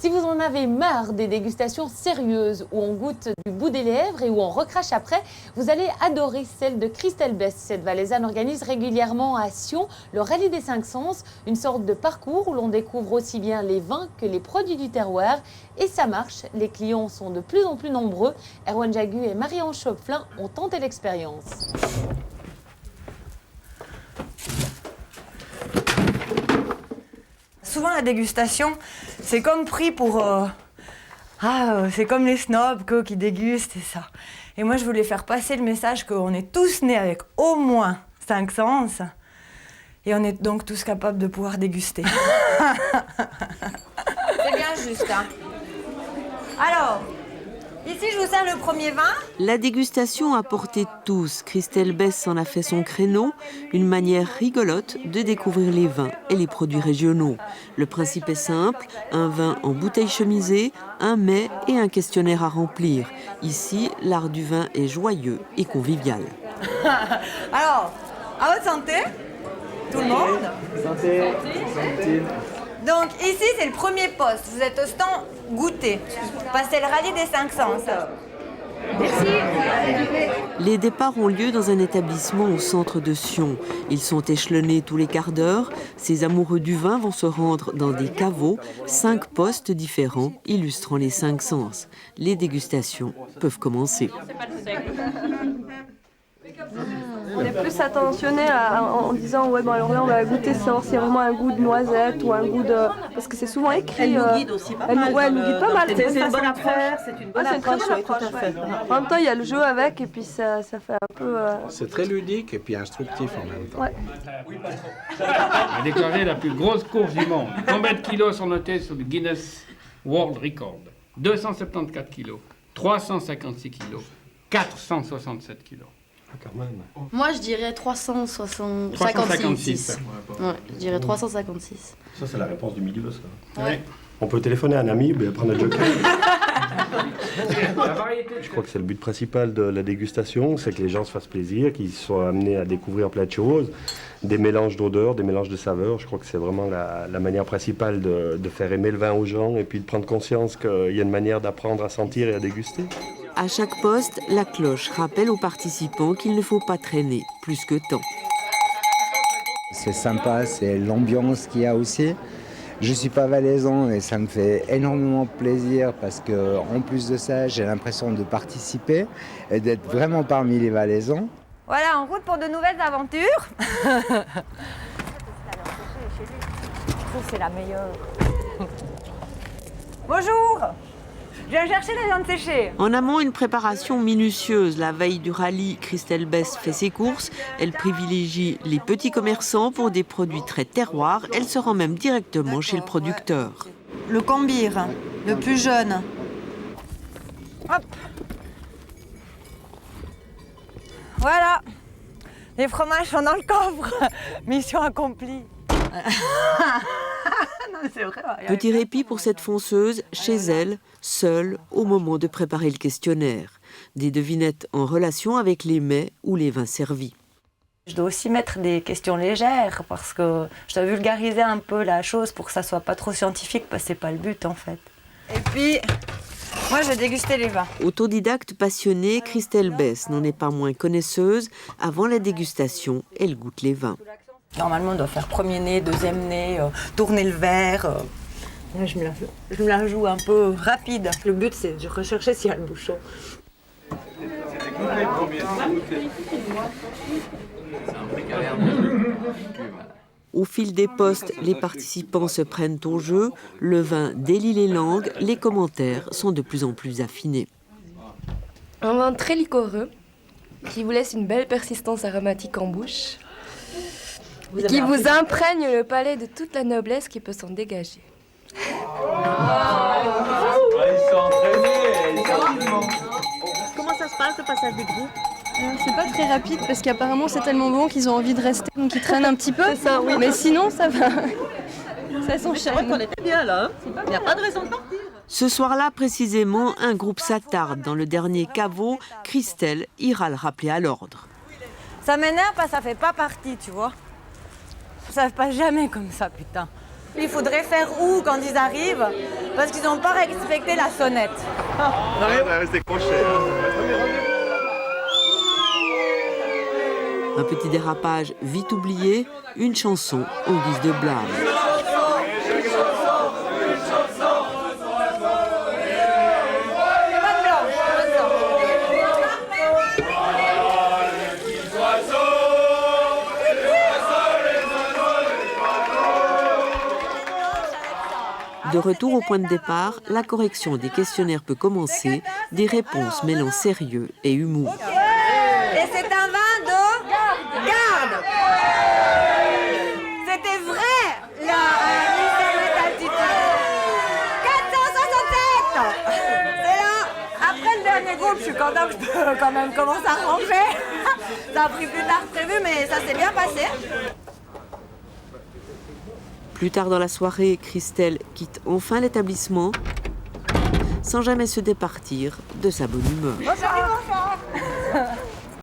Si vous en avez marre des dégustations sérieuses où on goûte du bout des lèvres et où on recrache après, vous allez adorer celle de Christelle Bess. Cette Valaisanne organise régulièrement à Sion le Rallye des 5 Sens, une sorte de parcours où l'on découvre aussi bien les vins que les produits du terroir. Et ça marche, les clients sont de plus en plus nombreux. Erwan Jagu et Marie-Ange Chopflin ont tenté l'expérience. Souvent la dégustation, c'est comme pris pour... c'est comme les snobs qui dégustent et ça. Et moi je voulais faire passer le message qu'on est tous nés avec au moins 5 sens. Et on est donc tous capables de pouvoir déguster. C'est bien juste, hein. Alors, ici je vous sers le premier vin. La dégustation a porté tous. Christelle Bess en a fait son créneau, une manière rigolote de découvrir les vins et les produits régionaux. Le principe est simple, un vin en bouteille chemisée, un mets et un questionnaire à remplir. Ici, l'art du vin est joyeux et convivial. Alors, à votre santé, tout le monde. Santé. Santé. Donc ici, c'est le premier poste. Vous êtes au stand goûter. Passez le rallye des 5 sens. Merci. Les départs ont lieu dans un établissement au centre de Sion. Ils sont échelonnés tous les quarts d'heure. Ces amoureux du vin vont se rendre dans des caveaux, 5 postes différents illustrant les 5 sens. Les dégustations peuvent commencer. On est plus attentionné en disant ouais bon alors là on va goûter savoir s'il y a vraiment un goût de noisette ou un goût de parce que c'est souvent écrit. Elle nous guide aussi pas mal. Elle nous guide pas mal. C'est une bonne approche. C'est une bonne approche, oui, tout à fait. En même temps il y a le jeu avec et puis ça fait un peu. C'est très ludique et puis instructif en même temps. Ouais. A déclaré la plus grosse course du monde. Combien de kilos sont notés sur le Guinness World Record? 274 kilos, 356 kilos, 467 kilos. Quand même. Moi, je dirais 356. 356. Ouais, je dirais 356. Ça, c'est la réponse du milieu, ça. Ouais. On peut téléphoner à un ami et prendre un joker. La variété. Je crois que c'est le but principal de la dégustation, c'est que les gens se fassent plaisir, qu'ils soient amenés à découvrir plein de choses, des mélanges d'odeurs, des mélanges de saveurs. Je crois que c'est vraiment la manière principale de faire aimer le vin aux gens et puis de prendre conscience qu'il y a une manière d'apprendre à sentir et à déguster. À chaque poste, la cloche rappelle aux participants qu'il ne faut pas traîner plus que temps. C'est sympa, c'est l'ambiance qu'il y a aussi. Je ne suis pas valaisan et ça me fait énormément plaisir parce qu'en plus de ça, j'ai l'impression de participer et d'être vraiment parmi les Valaisans. Voilà, en route pour de nouvelles aventures. Je trouve que c'est la meilleure. Bonjour. Je viens chercher la viande séchée. En amont, une préparation minutieuse. La veille du rallye, Christelle Bess fait ses courses. Elle privilégie les petits commerçants pour des produits très terroirs. Elle se rend même directement chez le producteur. Ouais. Le Cambir, le plus jeune. Hop. Voilà. Les fromages sont dans le coffre. Mission accomplie. Non, c'est vrai, Petit répit pour cette fonceuse, chez elle, seule, au moment de préparer le questionnaire. Des devinettes en relation avec les mets ou les vins servis. Je dois aussi mettre des questions légères parce que je dois vulgariser un peu la chose pour que ça soit pas trop scientifique parce que c'est pas le but en fait. Et puis, moi je vais déguster les vins. Autodidacte passionnée, Christelle Bess n'en est pas moins connaisseuse. Avant la dégustation, elle goûte les vins. Normalement, on doit faire premier nez, deuxième nez, tourner le verre. Là, je me la joue un peu rapide. Le but, c'est de rechercher s'il y a le bouchon. Au fil des postes, les participants se prennent au jeu. Le vin délie les langues. Les commentaires sont de plus en plus affinés. Un vin très liquoreux qui vous laisse une belle persistance aromatique en bouche. Qui vous imprègne le palais de toute la noblesse qui peut s'en dégager. Ils sont entraînés. Comment ça se passe le passage des groupes? C'est pas très rapide parce qu'apparemment c'est tellement bon qu'ils ont envie de rester, donc ils traînent un petit peu. C'est ça, oui. Mais sinon ça va. Ça C'est vrai s'enchaîne. qu'on était bien là. Il n'y a pas de raison de partir. Ce soir-là, précisément, un groupe s'attarde dans le dernier caveau. Christelle ira le rappeler à l'ordre. Ça m'énerve parce que ça fait pas partie, tu vois. Ça se passe jamais comme ça, putain. Il faudrait faire où quand ils arrivent? Parce qu'ils n'ont pas respecté la sonnette. On arrive à rester crochet. Un petit dérapage vite oublié, une chanson en guise de blâme. De retour au point de départ, la correction des questionnaires peut commencer, des réponses mêlant sérieux et humour. Et c'est un vin de garde. C'était vrai, la altitude. 467. C'est là. Après le dernier groupe, je suis contente que je peux quand même commencer à ranger. Ça a pris plus tard que prévu, mais ça s'est bien passé. Plus tard dans la soirée, Christelle quitte enfin l'établissement sans jamais se départir de sa bonne humeur. Bonjour.